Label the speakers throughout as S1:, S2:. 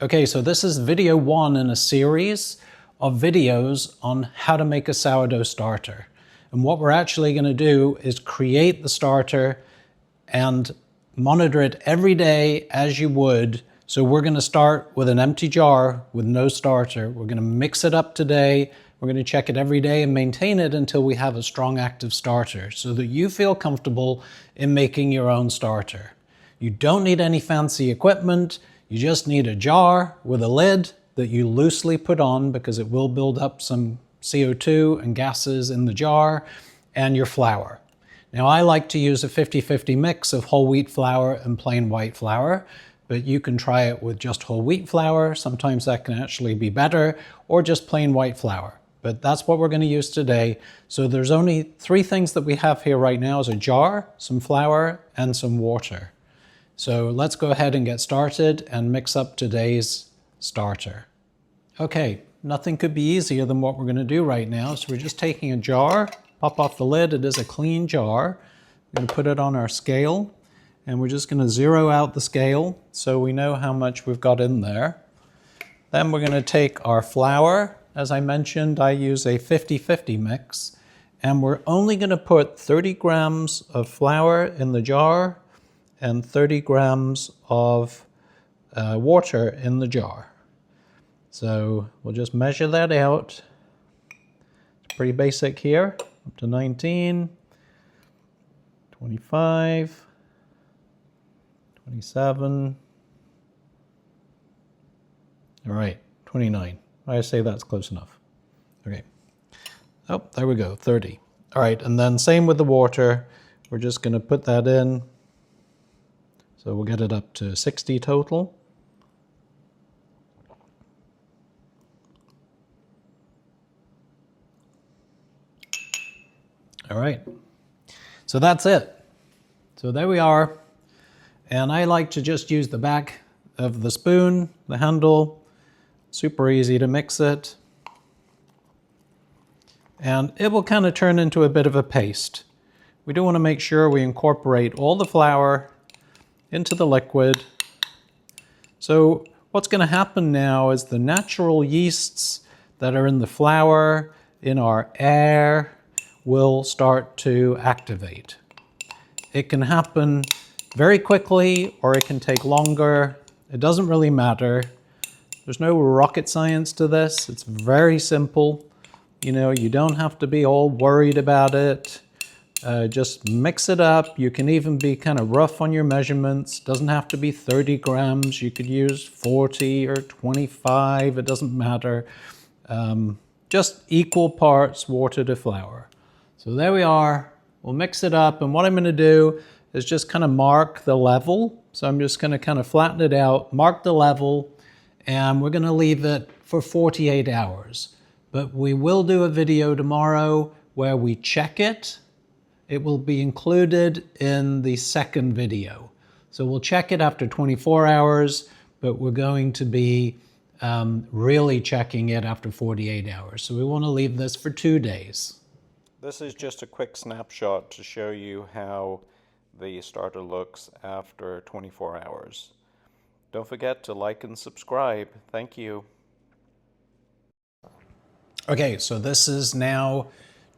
S1: Okay, so this is video 1 in a series of videos on how to make a sourdough starter. And what we're actually going to do is create the starter and monitor it every day as you would. So we're going to start with an empty jar with no starter. We're going to mix it up today. We're going to check it every day and maintain it until we have a strong active starter so that you feel comfortable in making your own starter. You don't need any fancy equipment. You just need a jar with a lid that you loosely put on because it will build up some CO2 and gases in the jar, and your flour. Now I like to use a 50-50 mix of whole wheat flour and plain white flour, but you can try it with just whole wheat flour. Sometimes that can actually be better, or just plain white flour. But that's what we're going to use today. So there's only 3 things that we have here right now: is a jar, some flour, and some water. So let's go ahead and get started and mix up today's starter. Okay, nothing could be easier than what we're going to do right now. So we're just taking a jar, pop off the lid. It is a clean jar. We're going to put it on our scale, and we're just going to zero out the scale so we know how much we've got in there. Then we're going to take our flour. As I mentioned, I use a 50-50 mix, and we're only going to put 30 grams of flour in the jar and 30 grams of water in the jar. So we'll just measure that out. It's pretty basic here, up to 19, 25, 27, all right, 29. I say that's close enough. Okay, oh, there we go, 30. All right, and then same with the water. We're just gonna put that in. So we'll get it up to 60 total. All right, so that's it. So there we are. And I like to just use the back of the spoon, the handle. Super easy to mix it. And it will kind of turn into a bit of a paste. We do want to make sure we incorporate all the flour into the liquid. So what's going to happen now is the natural yeasts that are in the flour, in our air, will start to activate. It can happen very quickly or it can take longer. It doesn't really matter. There's no rocket science to this. It's very simple. You know, you don't have to be all worried about it. Just mix it up. You can even be kind of rough on your measurements. Doesn't have to be 30 grams. You could use 40 or 25. It doesn't matter. Just equal parts water to flour. So there we are. We'll mix it up. And what I'm going to do is just kind of mark the level. So I'm just going to kind of flatten it out, mark the level, and we're going to leave it for 48 hours. But we will do a video tomorrow where we check it. It will be included in the second video. So we'll check it after 24 hours, but we're going to be really checking it after 48 hours. So we want to leave this for 2 days. This is just a quick snapshot to show you how the starter looks after 24 hours. Don't forget to like and subscribe. Thank you. Okay, so this is now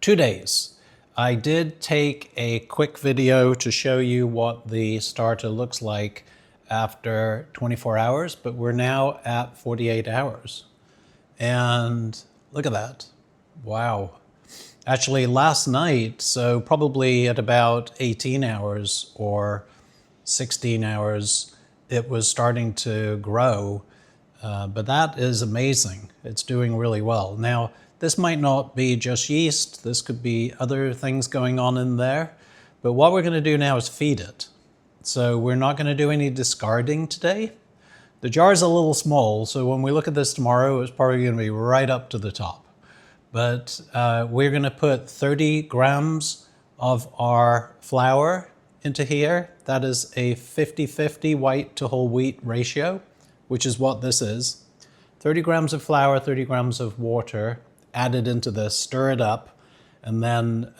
S1: 2 days. I did take a quick video to show you what the starter looks like after 24 hours, but we're now at 48 hours. And look at that. Wow. Actually, last night, so probably at about 18 hours or 16 hours, it was starting to grow. But that is amazing. It's doing really well. Now, this might not be just yeast. This could be other things going on in there. But what we're going to do now is feed it. So we're not going to do any discarding today. The jar is a little small, so when we look at this tomorrow, it's probably going to be right up to the top. But we're going to put 30 grams of our flour into here. That is a 50-50 white to whole wheat ratio, which is what this is. 30 grams of flour, 30 grams of water added into this, stir it up, and then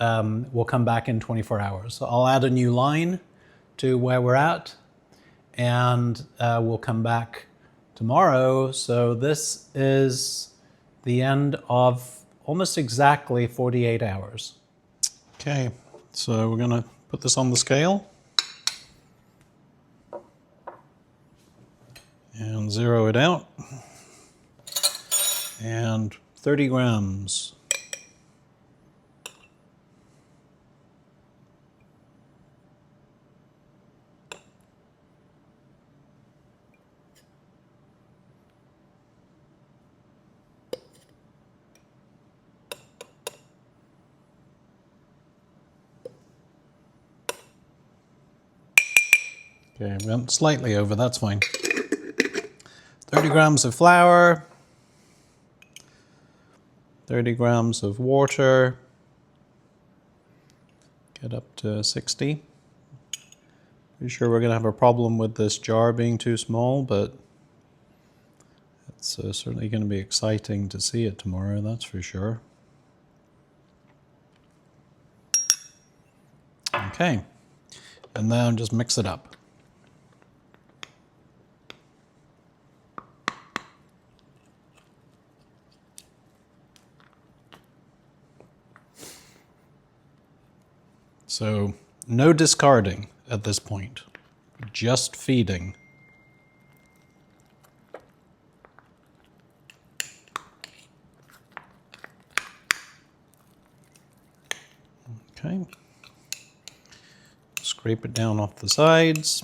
S1: we'll come back in 24 hours. So I'll add a new line to where we're at, and we'll come back tomorrow. So this is the end of almost exactly 48 hours. Okay, so we're gonna put this on the scale and zero it out. And 30 grams. Okay, went slightly over, that's fine. 30 grams of flour, 30 grams of water, get up to 60. Pretty sure we're going to have a problem with this jar being too small, but it's certainly going to be exciting to see it tomorrow, that's for sure. Okay, and then just mix it up. So no discarding at this point, just feeding. Okay, scrape it down off the sides.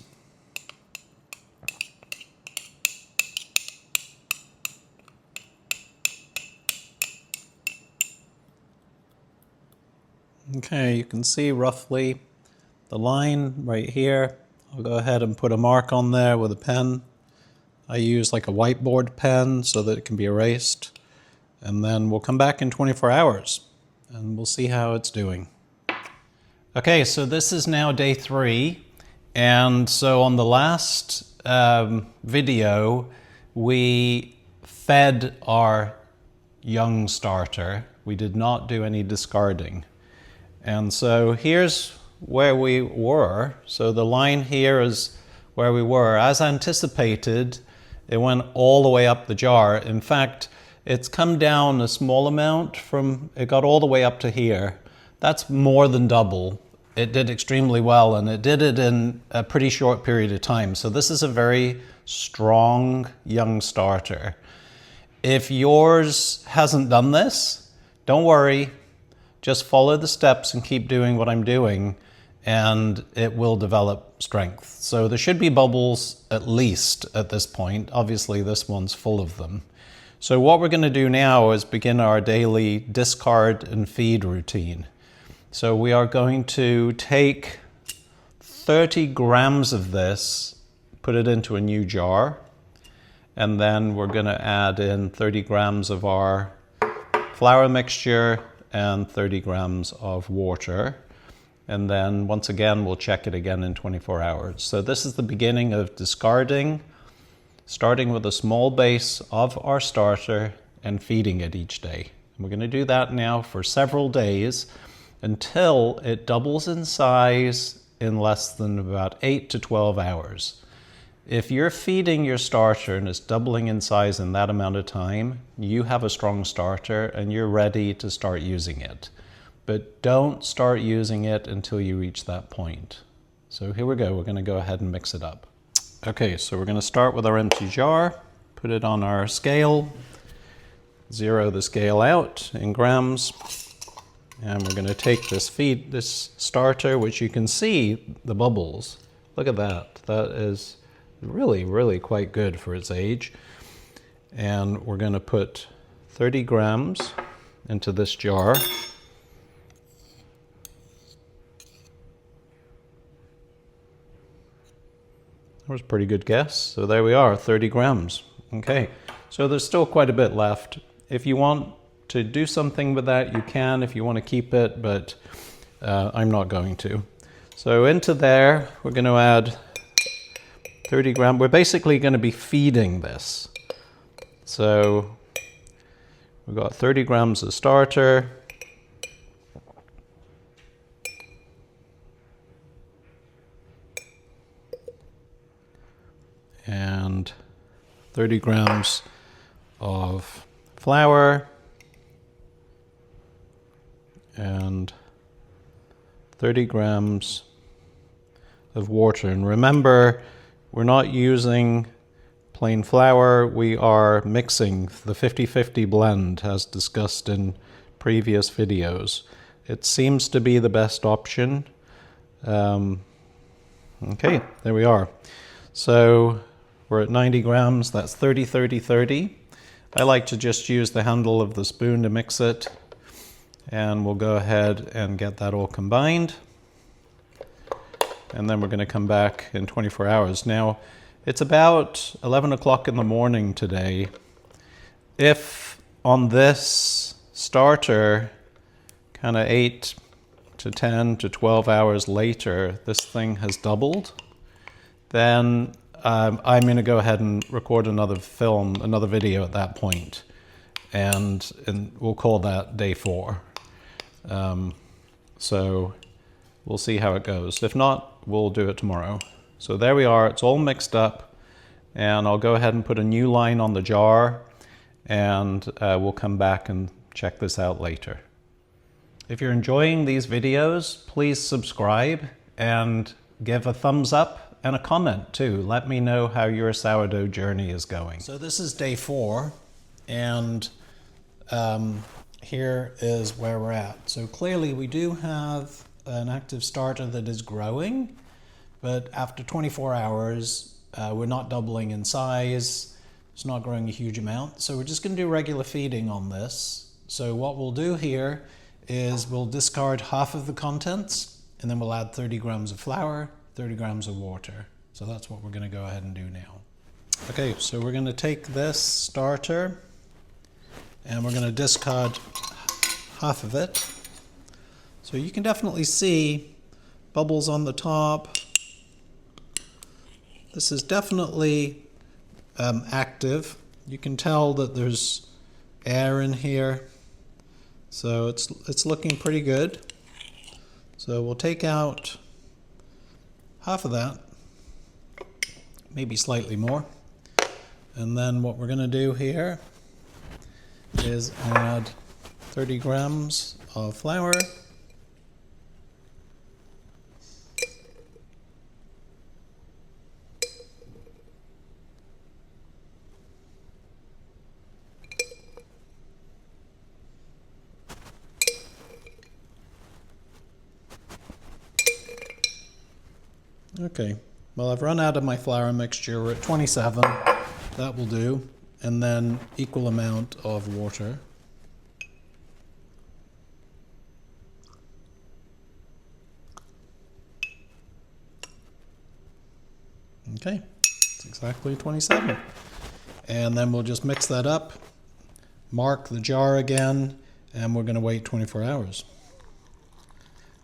S1: Okay, you can see roughly the line right here. I'll go ahead and put a mark on there with a pen. I use like a whiteboard pen so that it can be erased. And then we'll come back in 24 hours and we'll see how it's doing. Okay, so this is now day 3. And so on the last video, we fed our young starter. We did not do any discarding. And so here's where we were. So the line here is where we were. As anticipated, it went all the way up the jar. In fact, it's come down a small amount from, it got all the way up to here. That's more than double. It did extremely well, and it did it in a pretty short period of time. So this is a very strong young starter. If yours hasn't done this, don't worry. Just follow the steps and keep doing what I'm doing, and it will develop strength. So there should be bubbles at least at this point. Obviously, this one's full of them. So what we're going to do now is begin our daily discard and feed routine. So we are going to take 30 grams of this, put it into a new jar, and then we're going to add in 30 grams of our flour mixture and 30 grams of water. And then once again, we'll check it again in 24 hours. So this is the beginning of discarding, starting with a small base of our starter and feeding it each day. And we're going to do that now for several days until it doubles in size in less than about 8 to 12 hours. If you're feeding your starter and it's doubling in size in that amount of time, you have a strong starter and you're ready to start using it. But don't start using it until you reach that point. So here we go, we're going to go ahead and mix it up. Okay, so we're going to start with our empty jar, put it on our scale, zero the scale out in grams, and we're going to take this starter, which you can see the bubbles. Look at that. That is really, really quite good for its age. And we're going to put 30 grams into this jar. That was a pretty good guess. So there we are, 30 grams. Okay, so there's still quite a bit left. If you want to do something with that, you can if you want to keep it, but I'm not going to. So into there, we're going to add 30 grams. We're basically going to be feeding this. So we've got 30 grams of starter. And 30 grams of flour and 30 grams of water. And remember, we're not using plain flour, we are mixing the 50-50 blend as discussed in previous videos. It seems to be the best option. Okay, there we are. So we're at 90 grams, that's 30, 30, 30. I like to just use the handle of the spoon to mix it, and we'll go ahead and get that all combined. And then we're going to come back in 24 hours. Now, it's about 11 o'clock in the morning today. If on this starter, kind of 8 to 10 to 12 hours later, this thing has doubled, then I'm going to go ahead and record another video at that point, and we'll call that day 4. So we'll see how it goes. If not, we'll do it tomorrow. So there we are, it's all mixed up, and I'll go ahead and put a new line on the jar, and we'll come back and check this out later. If you're enjoying these videos, please subscribe and give a thumbs up and a comment too. Let me know how your sourdough journey is going. So this is day 4, and here is where we're at. So clearly we do have an active starter that is growing, but after 24 hours, we're not doubling in size. It's not growing a huge amount. So we're just going to do regular feeding on this. So what we'll do here is we'll discard half of the contents, and then we'll add 30 grams of flour, 30 grams of water. So that's what we're going to go ahead and do now. Okay, so we're going to take this starter, and we're going to discard half of it. So you can definitely see bubbles on the top. This is definitely active. You can tell that there's air in here. So it's looking pretty good. So we'll take out half of that, maybe slightly more. And then what we're going to do here is add 30 grams of flour. Okay, well, I've run out of my flour mixture. We're at 27, that will do, and then equal amount of water. Okay, it's exactly 27. And then we'll just mix that up, mark the jar again, and we're going to wait 24 hours.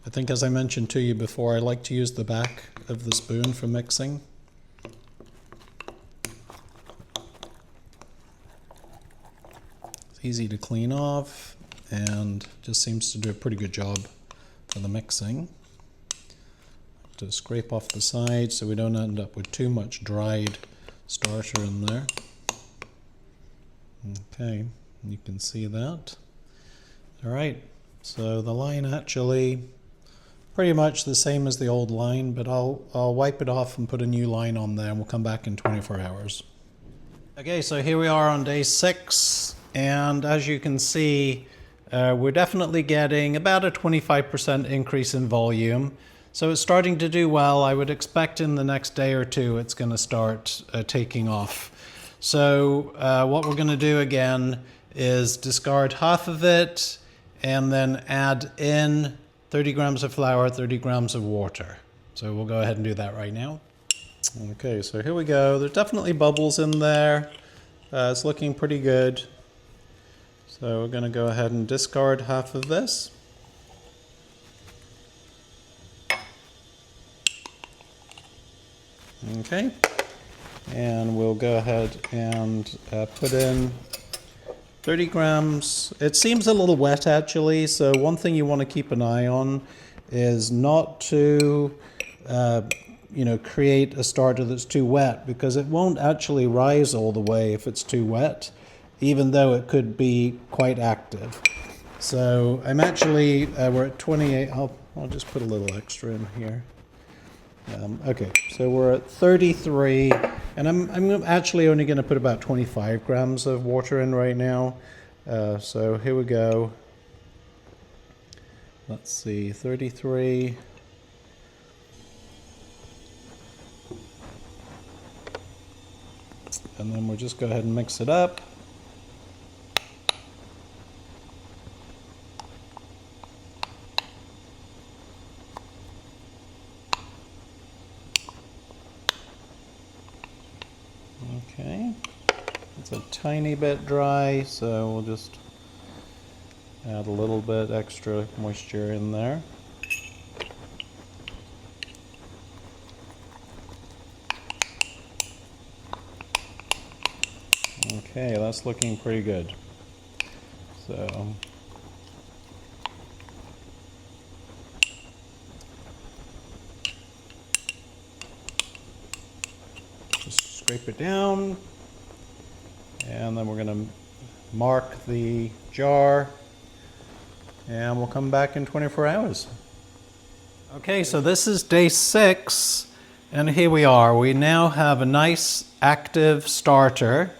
S1: I think, as I mentioned to you before, I like to use the back of the spoon for mixing. It's easy to clean off and just seems to do a pretty good job for the mixing. To scrape off the sides so we don't end up with too much dried starter in there. Okay, you can see that. All right, so the line actually pretty much the same as the old line, but I'll wipe it off and put a new line on there, and we'll come back in 24 hours. Okay, so here we are on day 6, and as you can see, we're definitely getting about a 25% increase in volume. So it's starting to do well. I would expect in the next day or 2 it's going to start taking off. So what we're going to do again is discard half of it and then add in 30 grams of flour, 30 grams of water. So we'll go ahead and do that right now. Okay, so here we go. There's definitely bubbles in there. It's looking pretty good. So we're going to go ahead and discard half of this. Okay, and we'll go ahead and put in 30 grams. It seems a little wet actually, so one thing you want to keep an eye on is not to create a starter that's too wet, because it won't actually rise all the way if it's too wet, even though it could be quite active. So I'm actually, we're at 28, I'll just put a little extra in here. Okay, so we're at 33, and I'm actually only going to put about 25 grams of water in right now. So here we go. Let's see, 33. And then we'll just go ahead and mix it up. Okay, it's a tiny bit dry, so we'll just add a little bit extra moisture in there. Okay, that's looking pretty good. So just scrape it down, and then we're going to mark the jar, and we'll come back in 24 hours. Okay, so this is day 6, and here we are. We now have a nice active starter,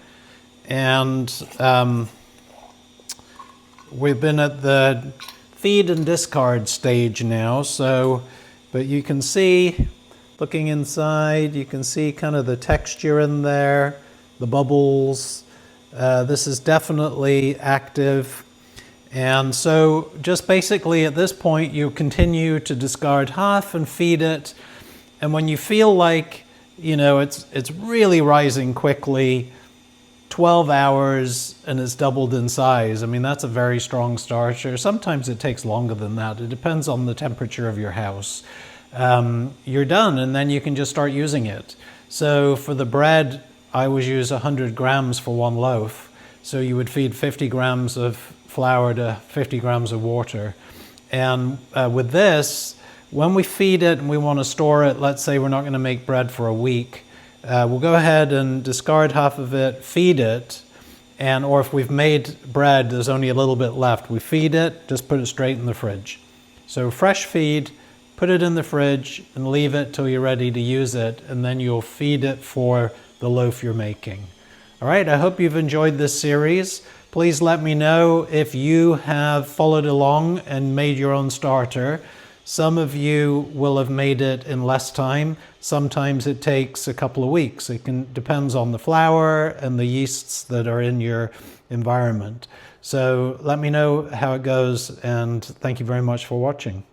S1: and we've been at the feed and discard stage now. But you can see, looking inside, you can see kind of the texture in there, the bubbles. This is definitely active. And so just basically at this point, you continue to discard half and feed it. And when you feel like, it's really rising quickly, 12 hours and it's doubled in size. I mean, that's a very strong starter. Sometimes it takes longer than that. It depends on the temperature of your house. You're done, and then you can just start using it. So for the bread, I always use 100 grams for one loaf. So you would feed 50 grams of flour to 50 grams of water. And with this, when we feed it and we want to store it, let's say we're not going to make bread for a week, we'll go ahead and discard half of it, feed it, or if we've made bread, there's only a little bit left, we feed it, just put it straight in the fridge. So fresh feed, put it in the fridge and leave it till you're ready to use it, and then you'll feed it for the loaf you're making. All right, I hope you've enjoyed this series. Please let me know if you have followed along and made your own starter. Some of you will have made it in less time. Sometimes it takes a couple of weeks. It depends on the flour and the yeasts that are in your environment. So let me know how it goes, and thank you very much for watching.